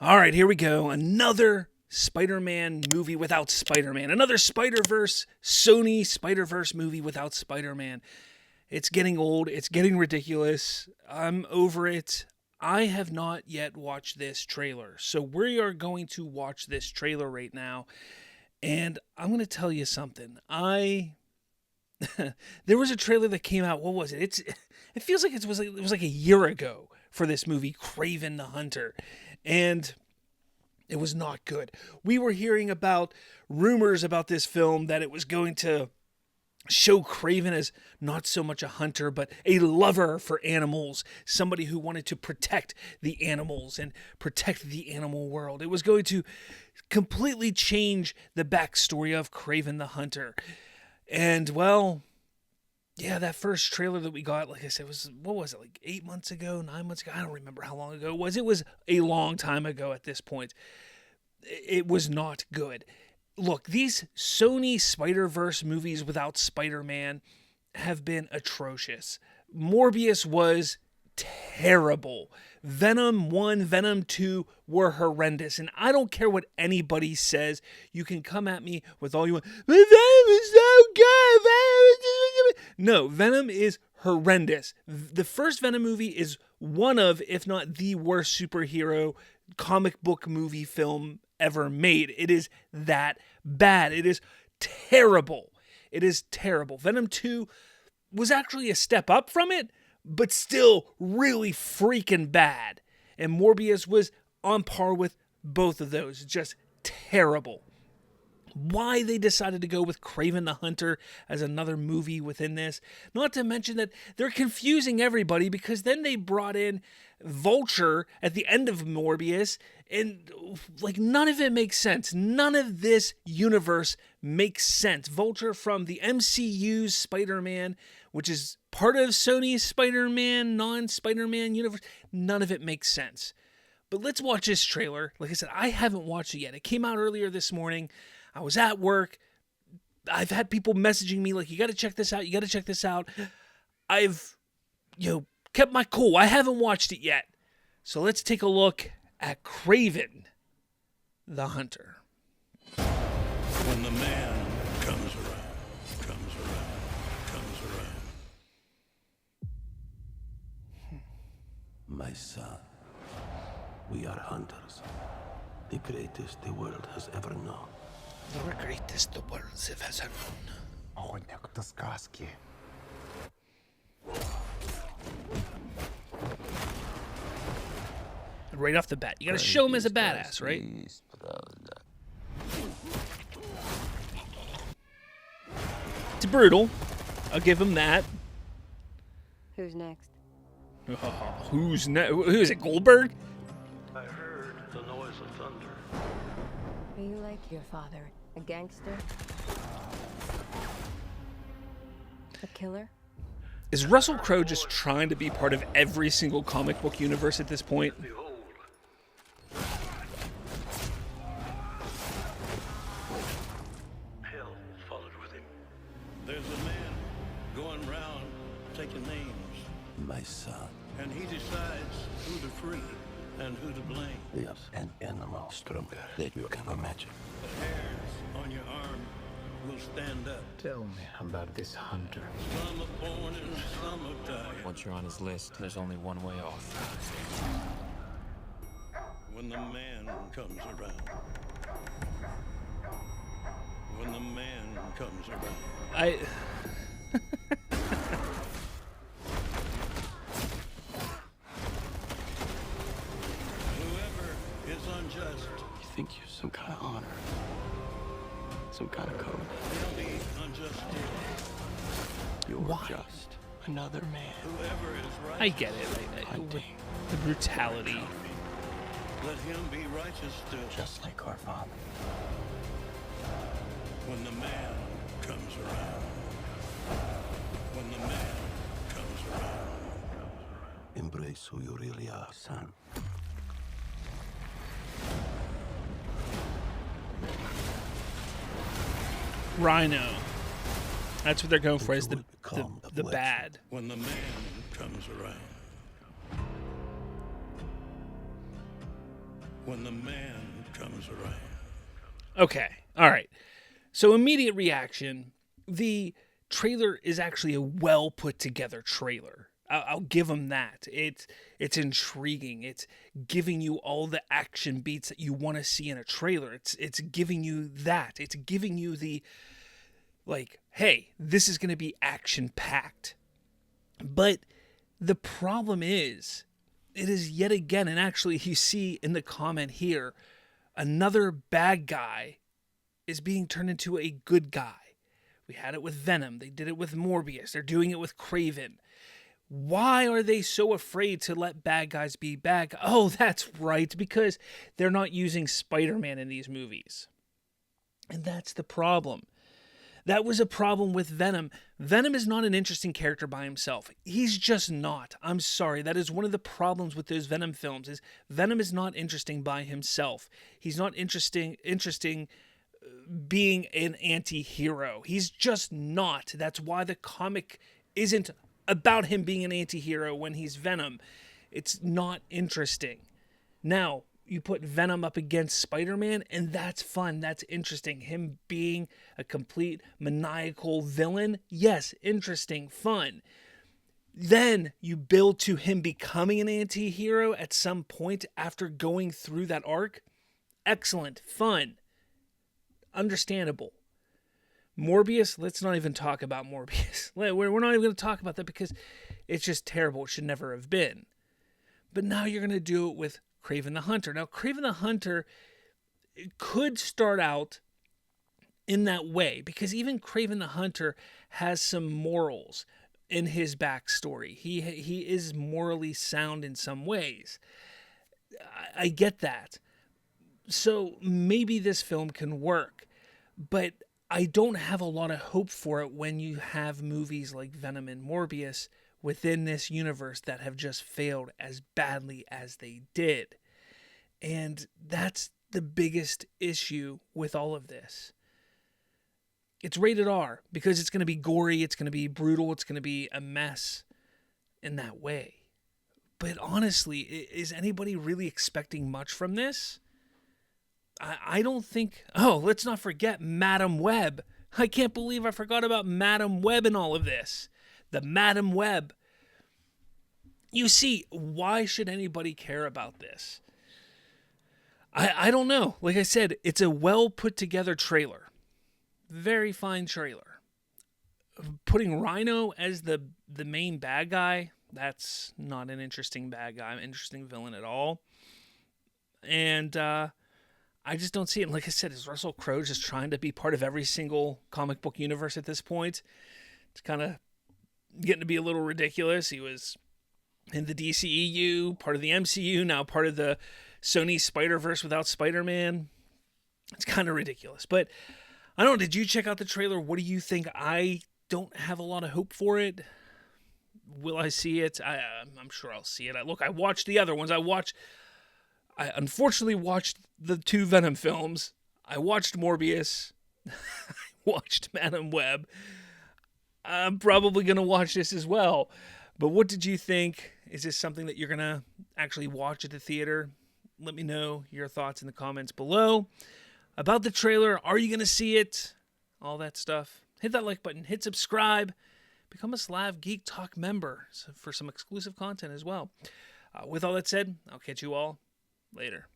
All right, here we go. Another Spider-Man movie without Spider-Man. Another Spider-Verse, Sony Spider-Verse movie without Spider-Man. It's getting old. It's getting ridiculous. I'm over it. I have not yet watched this trailer. So we are going to watch this trailer right now. And I'm going to tell you something. There was a trailer that came out. What was it? It feels like it was like a year ago for this movie, Kraven the Hunter. And it was not good. We were hearing about rumors about this film that it was going to show Kraven as not so much a hunter, but a lover for animals, somebody who wanted to protect the animals and protect the animal world. It was going to completely change the backstory of Kraven the Hunter. And, well, yeah, that first trailer that we got, like I said, what was it, like 8 months ago, 9 months ago? I don't remember how long ago it was. It was a long time ago at this point. It was not good. Look, these Sony Spider-Verse movies without Spider-Man have been atrocious. Morbius was terrible. Venom 1, Venom 2 were horrendous. And I don't care what anybody says. You can come at me with all you want. But Venom is so good. No, Venom is horrendous. The first Venom movie is one of, if not the worst superhero comic book movie film ever made. It is that bad. It is terrible. It is terrible. Venom 2 was actually a step up from it, but still really freaking bad. And Morbius was on par with both of those. Just terrible. Why they decided to go with Kraven the Hunter as another movie within this. Not to mention that they're confusing everybody, because then they brought in Vulture at the end of Morbius, and like none of it makes sense. None of this universe makes sense. Vulture from the MCU's Spider-Man, which is part of Sony's Spider-Man, non-Spider-Man universe. None of it makes sense. But let's watch this trailer. Like I said, I haven't watched it yet. It came out earlier this morning. I was at work. I've had people messaging me like, you got to check this out. You got to check this out. I've, kept my cool. I haven't watched it yet. So let's take a look at Kraven the Hunter. When the man comes around. My son, we are hunters. The greatest the world has ever known. The greatest the world has ever known. Охотник до сказки. Right off the bat, you got to show him as a badass, right? It's brutal. I'll give him that. Who's next? Who's next? Who is it, Goldberg? I heard the noise of thunder. Are you like your father? A gangster? A killer? Is Russell Crowe just trying to be part of every single comic book universe at this point? Behold. Hell followed with him. There's a man going round taking names, My son, and he decides who to free and who to blame. yes, an animal stronger than you can imagine. The hairs on your arm will stand up. Tell me about this hunter. Some are born and some are died. Once you're on his list, there's only one way off. When the man comes around. When the man comes around. Whoever is unjust, You think you're some kind of honor? Some kind of code? they'll be unjust too. You're Why? just another man. Whoever is I right, get it. Hunting, The brutality. let him be righteous still. just like our father. When the man comes around. When the man comes around. Embrace who you really are, son. Rhino. That's what they're going for, is You will become the a legend. bad. When the man comes around. when the man comes around. Okay. All right. So immediate reaction. The trailer is actually a well put together trailer. I'll give them that. It's intriguing. It's giving you all the action beats that you want to see in a trailer. It's giving you that. It's giving you the, like, hey, this is going to be action packed. But the problem is, it is yet again, and actually you see in the comment here, another bad guy is being turned into a good guy. We had it with Venom. They did it with Morbius. They're doing it with Kraven. Why are they so afraid to let bad guys be bad guys? Oh, that's right, because they're not using Spider-Man in these movies. And that's the problem. That was a problem with Venom. Venom is not an interesting character by himself. He's just not. I'm sorry. That is one of the problems with those Venom films, is Venom is not interesting by himself. He's not interesting being an anti-hero. He's just not. That's why the comic isn't about him being an anti-hero when he's Venom. It's not interesting. Now, you put Venom up against Spider-Man, and that's fun. That's interesting. Him being a complete maniacal villain, yes, interesting, fun. Then you build to him becoming an anti-hero at some point after going through that arc. Excellent, fun, understandable. Morbius, let's not even talk about Morbius. We're not even going to talk about that because it's just terrible. It should never have been. But now you're going to do it with Kraven the Hunter. Now, Kraven the Hunter could start out in that way, because even Kraven the Hunter has some morals in his backstory. He is morally sound in some ways. I get that. So maybe this film can work, but I don't have a lot of hope for it when you have movies like Venom and Morbius within this universe that have just failed as badly as they did. And that's the biggest issue with all of this. It's rated R because it's going to be gory, it's going to be brutal, it's going to be a mess in that way. But honestly, is anybody really expecting much from this? I don't think... Oh, let's not forget Madam Web. I can't believe I forgot about Madam Web in all of this. The Madam Web. You see, why should anybody care about this? I don't know. Like I said, it's a well put together trailer. Very fine trailer. Putting Rhino as the main bad guy, that's not an interesting bad guy, an interesting villain at all. And I just don't see it. And like I said, is Russell Crowe just trying to be part of every single comic book universe at this point? It's kind of getting to be a little ridiculous. He was in the DCEU, part of the MCU, now part of the Sony Spider-Verse without Spider-Man. It's kind of ridiculous. But I don't know, did you check out the trailer? What do you think? I don't have a lot of hope for it. Will I see it? I'm sure I'll see it. I watched the other ones. I unfortunately watched the 2 Venom films. I watched Morbius. I watched Madam Web. I'm probably going to watch this as well. But what did you think? Is this something that you're going to actually watch at the theater? Let me know your thoughts in the comments below. About the trailer, are you going to see it? All that stuff. Hit that like button. Hit subscribe. Become a Slav Geek Talk member for some exclusive content as well. With all that said, I'll catch you all later.